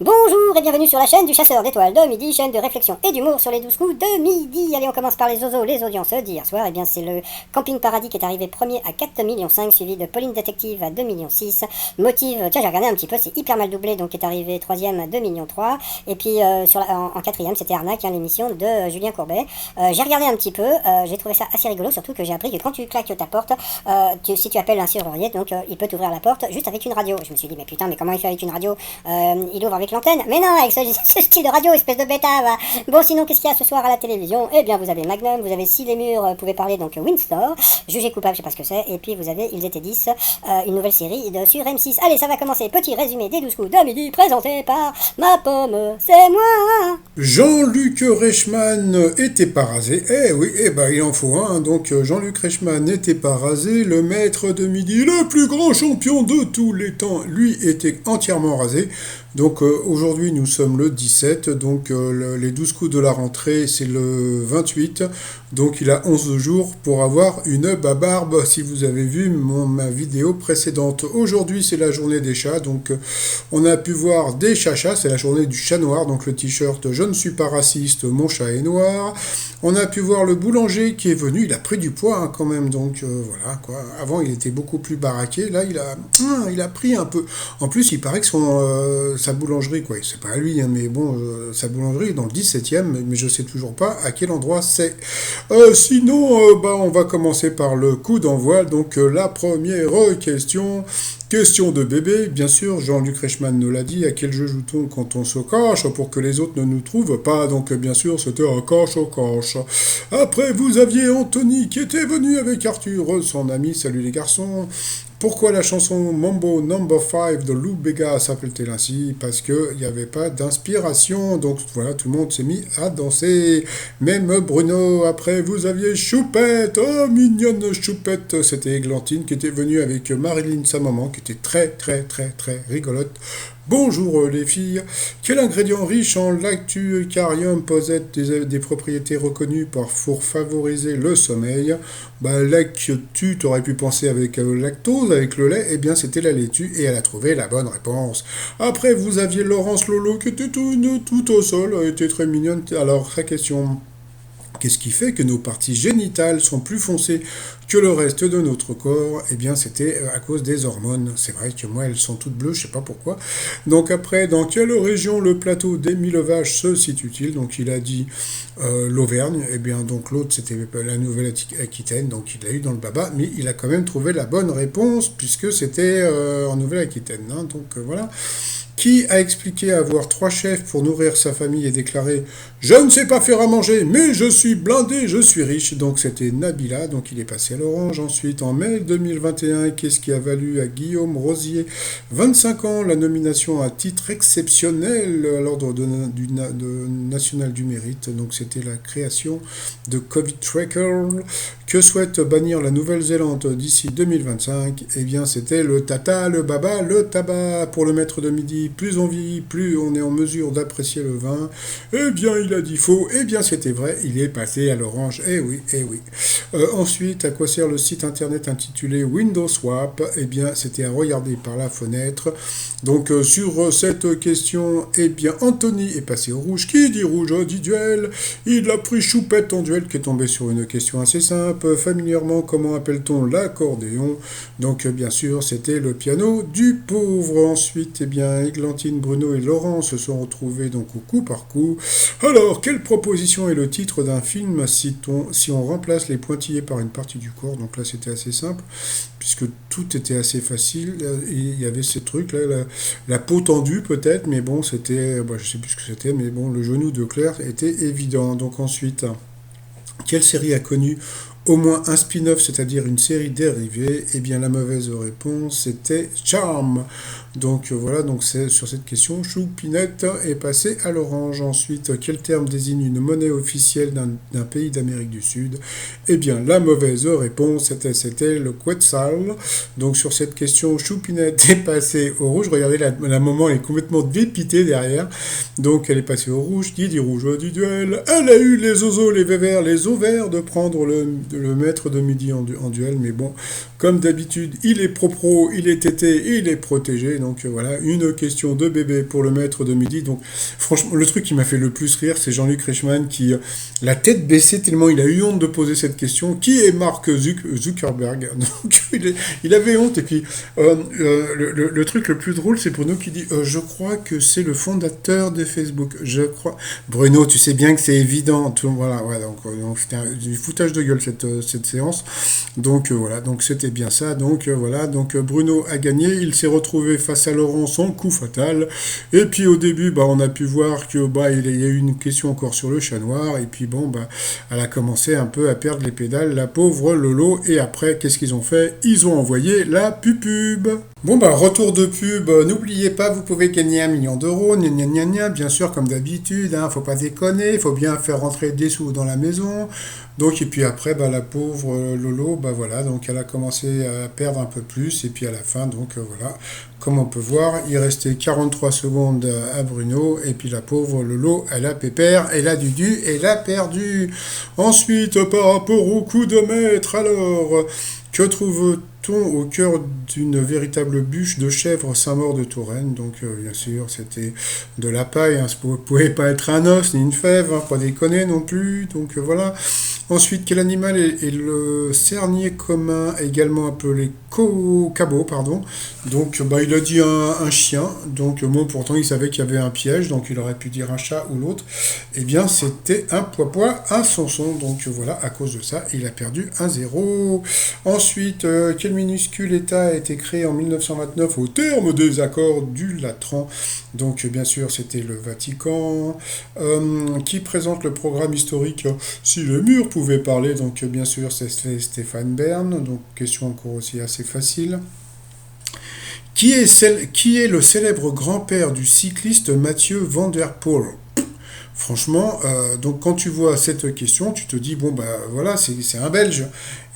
Bonjour et bienvenue sur la chaîne du chasseur d'étoiles de midi, chaîne de réflexion et d'humour sur les 12 coups de midi. Allez, on commence par les zozos, les audiences d'hier soir. Eh bien, c'est le Camping Paradis qui est arrivé premier à 4,5 millions, suivi de Pauline Détective à 2,6 millions. Motive, tiens, j'ai regardé un petit peu, c'est hyper mal doublé, donc qui est arrivé troisième à 2,3 millions. Et puis, en quatrième, c'était Arnaque, l'émission de Julien Courbet. J'ai regardé un petit peu, j'ai trouvé ça assez rigolo, surtout que j'ai appris que quand tu claques ta porte, si tu appelles un serrurier, donc il peut t'ouvrir la porte juste avec une radio. Je me suis dit, mais putain, mais comment il fait avec une radio? Il ouvre avec l'antenne, mais non, avec ce style de radio, espèce de bêta, va. Bon, sinon, qu'est-ce qu'il y a ce soir à la télévision? Eh bien, vous avez Magnum, vous avez Si les murs pouvaient parler, donc Windsor, Jugé coupable, je sais pas ce que c'est, et puis vous avez Ils étaient 10, une nouvelle série sur M6. Allez, ça va commencer, petit résumé des 12 coups de midi, présenté par ma pomme, c'est moi. Jean-Luc Reichmann était pas rasé. Eh oui, eh ben il en faut un. Donc Jean-Luc Reichmann n'était pas rasé. Le maître de midi, le plus grand champion de tous les temps, lui était entièrement rasé. Donc aujourd'hui nous sommes le 17, donc les 12 coups de la rentrée c'est le 28, donc il a 11 jours pour avoir une barbe si vous avez vu ma vidéo précédente. Aujourd'hui c'est la journée des chats, donc on a pu voir des chachas, c'est la journée du chat noir, donc le t-shirt je ne suis pas raciste, mon chat est noir. On a pu voir le boulanger qui est venu, il a pris du poids hein, quand même, donc voilà quoi. Avant il était beaucoup plus baraqué, là il a pris un peu. En plus il paraît que sa boulangerie, quoi, c'est pas à lui, hein, mais bon, sa boulangerie est dans le 17e, mais je sais toujours pas à quel endroit c'est. Sinon, on va commencer par le coup d'envoi, donc la première question de bébé, bien sûr, Jean-Luc Reichmann nous l'a dit, à quel jeu joue-t-on quand on se cache pour que les autres ne nous trouvent pas, donc bien sûr, c'était un cache-cache. Après, vous aviez Anthony qui était venu avec Arthur, son ami, salut les garçons. Pourquoi la chanson Mambo Number 5 de Lou Bega s'appelle-t-elle ainsi? Parce qu'il n'y avait pas d'inspiration, donc voilà, tout le monde s'est mis à danser. Même Bruno, après vous aviez Choupette, oh mignonne Choupette, c'était Églantine qui était venue avec Marilyn, sa maman, qui était très très très très rigolote. Bonjour les filles. Quel ingrédient riche en lactucarium possède des propriétés reconnues pour favoriser le sommeil? Lactu, t'aurais pu penser avec lactose, avec le lait, eh bien c'était la laitue et elle a trouvé la bonne réponse. Après vous aviez Laurence Lolo qui était tout au sol, elle était très mignonne. Alors sa question... Qu'est-ce qui fait que nos parties génitales sont plus foncées que le reste de notre corps? Eh bien, c'était à cause des hormones. C'est vrai que moi, elles sont toutes bleues, je sais pas pourquoi. Donc après, dans quelle région le plateau des Mille Vaches se situe-t-il? Donc il a dit l'Auvergne. Eh bien, donc l'autre, c'était la Nouvelle-Aquitaine. Donc il l'a eu dans le baba, mais il a quand même trouvé la bonne réponse puisque c'était en Nouvelle-Aquitaine. Hein, donc voilà. Qui a expliqué avoir 3 chefs pour nourrir sa famille et déclaré « Je ne sais pas faire à manger, mais je suis blindé, je suis riche ». Donc c'était Nabila, donc il est passé à l'orange. Ensuite, en mai 2021, qu'est-ce qui a valu à Guillaume Rosier, 25 ans, la nomination à titre exceptionnel à l'ordre national du mérite. Donc c'était la création de Covid Tracker. Que souhaite bannir la Nouvelle-Zélande d'ici 2025? Eh bien c'était le tata, le baba, le tabac pour le maître de midi. Plus on vieillit, plus on est en mesure d'apprécier le vin. Eh bien, il a dit faux. Eh bien, c'était vrai. Il est passé à l'orange. Eh oui, eh oui. Ensuite, à quoi sert le site internet intitulé Windows Swap? Eh bien, c'était à regarder par la fenêtre. Donc, sur cette question, eh bien, Anthony est passé au rouge. Qui dit rouge dit duel. Il a pris Choupette en duel, qui est tombé sur une question assez simple. Familièrement, comment appelle-t-on l'accordéon? Donc, bien sûr, c'était le piano du pauvre. Ensuite, eh bien, Églantine, Bruno et Laurent se sont retrouvés donc au coup par coup. Alors, quelle proposition est le titre d'un film si on remplace les pointillés par une partie du corps? Donc là, c'était assez simple, puisque tout était assez facile. Et il y avait ces trucs-là, la peau tendue peut-être, mais bon, c'était, je sais plus ce que c'était, mais bon, le genou de Claire était évident. Donc ensuite, quelle série a connu au moins un spin-off, c'est-à-dire une série dérivée? Eh bien, la mauvaise réponse, c'était Charm. Donc voilà, donc c'est sur cette question, Choupinette est passé à l'orange. Ensuite, quel terme désigne une monnaie officielle d'un pays d'Amérique du Sud? Eh bien, la mauvaise réponse, c'était le Quetzal. Donc sur cette question, Choupinette est passée au rouge. Regardez, la maman est complètement dépitée derrière. Donc elle est passée au rouge. Qui dit rouge du duel? Elle a eu les oiseaux, les vévères, les ovaires de prendre le maître de midi en duel. Mais bon, comme d'habitude, il est propre, il est tété, il est protégé. Donc voilà, une question de bébé pour le maître de midi. Donc franchement, le truc qui m'a fait le plus rire, c'est Jean-Luc Reichmann qui, la tête baissée tellement il a eu honte de poser cette question. Qui est Mark Zuckerberg? Donc il avait honte. Et puis le truc le plus drôle, c'est Bruno qui dit je crois que c'est le fondateur de Facebook. Je crois. Bruno, tu sais bien que c'est évident. Voilà, ouais, donc c'était du foutage de gueule cette séance. Donc voilà, donc c'était bien ça. Donc voilà, donc Bruno a gagné. Il s'est retrouvé face à Laurent, son coup fatal. Et puis au début, on a pu voir que il y a eu une question encore sur le chat noir. Et puis elle a commencé un peu à perdre les pédales, la pauvre Lolo. Et après, qu'est-ce qu'ils ont fait? Ils ont envoyé la pub. Bon retour de pub, n'oubliez pas, vous pouvez gagner 1 million d'euros, bien sûr, comme d'habitude, faut pas déconner, il faut bien faire rentrer des sous dans la maison. Donc, et puis après, la pauvre Lolo, voilà, donc elle a commencé à perdre un peu plus, et puis à la fin, donc voilà, comme on peut voir, il restait 43 secondes à Bruno, et puis la pauvre Lolo, elle a pépère, elle a Dudu, elle a perdu. Ensuite, par rapport au coup de maître, alors, que trouve-t-on au cœur d'une véritable bûche de chèvre Saint-Maur de Touraine? Donc, bien sûr, c'était de la paille, ça ne pouvait pas être un os ni une fève, pas déconner non plus. Donc, voilà. Ensuite, quel animal est le cernier commun, également appelé cabot, pardon. Donc, il a dit un chien. Donc, pourtant, il savait qu'il y avait un piège, donc il aurait pu dire un chat ou l'autre. Eh bien, c'était un poids, un sanson. Donc, voilà, à cause de ça, il a perdu 1-0. Ensuite, quel minuscule État a été créé en 1929 au terme des accords du Latran? Donc, bien sûr, c'était le Vatican. Qui présente le programme historique Si le mur pouvait parler? Donc, bien sûr, c'est Stéphane Bern. Donc, question encore aussi assez facile. Qui est le célèbre grand-père du cycliste Mathieu Van Der Poel? Franchement, donc quand tu vois cette question, tu te dis, voilà, c'est un Belge.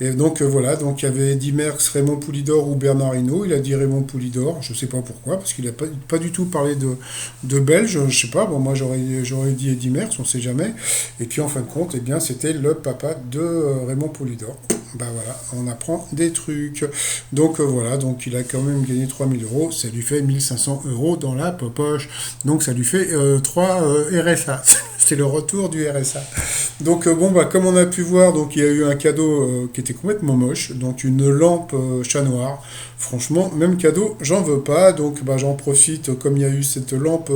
Et donc voilà, donc il y avait Eddy Merckx, Raymond Poulidor ou Bernard Hinault. Il a dit Raymond Poulidor, je ne sais pas pourquoi, parce qu'il n'a pas du tout parlé de Belge, je ne sais pas, moi j'aurais dit Eddy Merckx, on ne sait jamais. Et puis en fin de compte, eh bien c'était le papa de Raymond Poulidor. Voilà, on apprend des trucs. Donc voilà, donc il a quand même gagné 3000 euros, ça lui fait 1500 euros dans la poche. Donc ça lui fait 3 RSA. C'est le retour du RSA. Donc comme on a pu voir, donc il y a eu un cadeau qui était complètement moche, donc une lampe chat noir. Franchement, même cadeau, j'en veux pas. Donc j'en profite, comme il y a eu cette lampe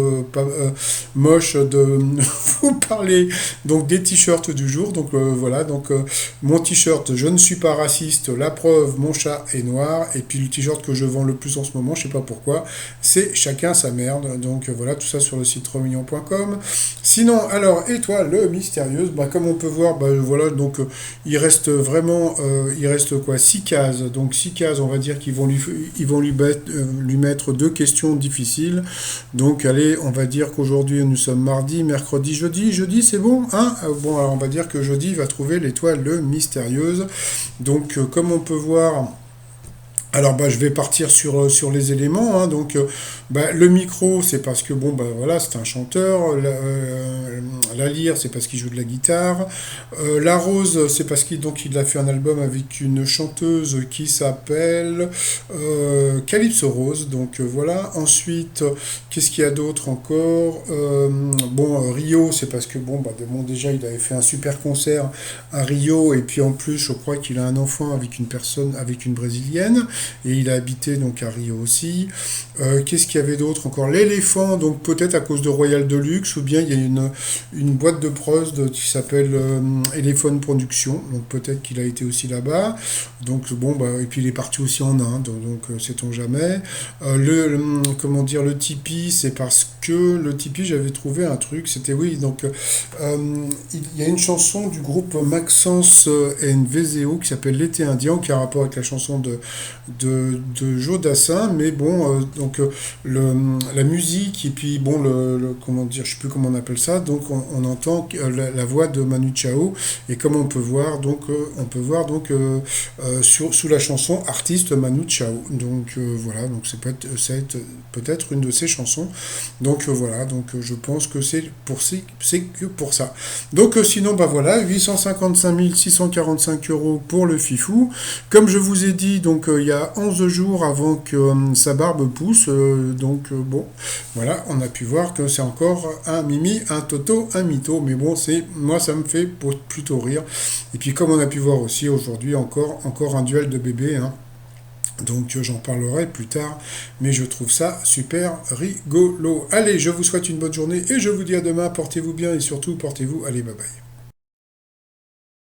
moche, de vous parler donc des t-shirts du jour. Donc voilà, donc mon t-shirt, je ne suis pas raciste, la preuve, mon chat est noir. Et puis le t-shirt que je vends le plus en ce moment, je sais pas pourquoi, c'est chacun sa merde. Donc voilà, tout ça sur le site 3millions.com. Sinon, alors, étoile mystérieuse, comme on peut voir, voilà, donc il reste vraiment, il reste quoi, 6 cases. Donc 6 cases, on va dire qu'ils vont lui mettre 2 questions difficiles. Donc allez, on va dire qu'aujourd'hui nous sommes mardi, mercredi, jeudi c'est bon, hein? Bon, alors on va dire que jeudi il va trouver l'étoile mystérieuse. Donc comme on peut voir, alors je vais partir sur les éléments, hein. Donc le micro, c'est parce que voilà, c'est un chanteur. La lyre, c'est parce qu'il joue de la guitare. La rose, c'est parce qu'il a fait un album avec une chanteuse qui s'appelle Calypso Rose. Donc voilà. Ensuite, qu'est-ce qu'il y a d'autre encore? Rio, c'est parce que déjà il avait fait un super concert à Rio, et puis en plus je crois qu'il a un enfant avec une brésilienne, et il a habité donc à Rio aussi. Qu'est-ce qu'il y avait d'autre encore? L'éléphant, donc peut-être à cause de Royal Deluxe, ou bien il y a une boîte de prose qui s'appelle Elephone Production, donc peut-être qu'il a été aussi là-bas. Donc et puis il est parti aussi en Inde, donc sait-on jamais. Le Tipeee, c'est parce que le Tipeee, j'avais trouvé un truc, c'était donc il y a une chanson du groupe Maxence NVZO qui s'appelle L'été indien, qui a un rapport avec la chanson de Joe Dassin, mais la musique et puis bon comment dire, je sais plus comment on appelle ça, donc on entend la voix de Manu Chao et comme sous la chanson artiste Manu Chao, donc voilà, donc c'est peut-être une de ses chansons, donc voilà, donc je pense que c'est que pour ça. Donc sinon bah voilà, 855 645 euros pour le Fifou. Comme je vous ai dit, donc il y a 11 jours avant que sa barbe pousse, bon, voilà, on a pu voir que c'est encore un Mimi, un Toto, un Mytho, mais bon, moi ça me fait plutôt rire. Et puis comme on a pu voir aussi aujourd'hui, encore un duel de bébés, hein. Donc j'en parlerai plus tard, mais je trouve ça super rigolo. Allez, je vous souhaite une bonne journée et je vous dis à demain, portez-vous bien et surtout portez-vous, allez, bye bye.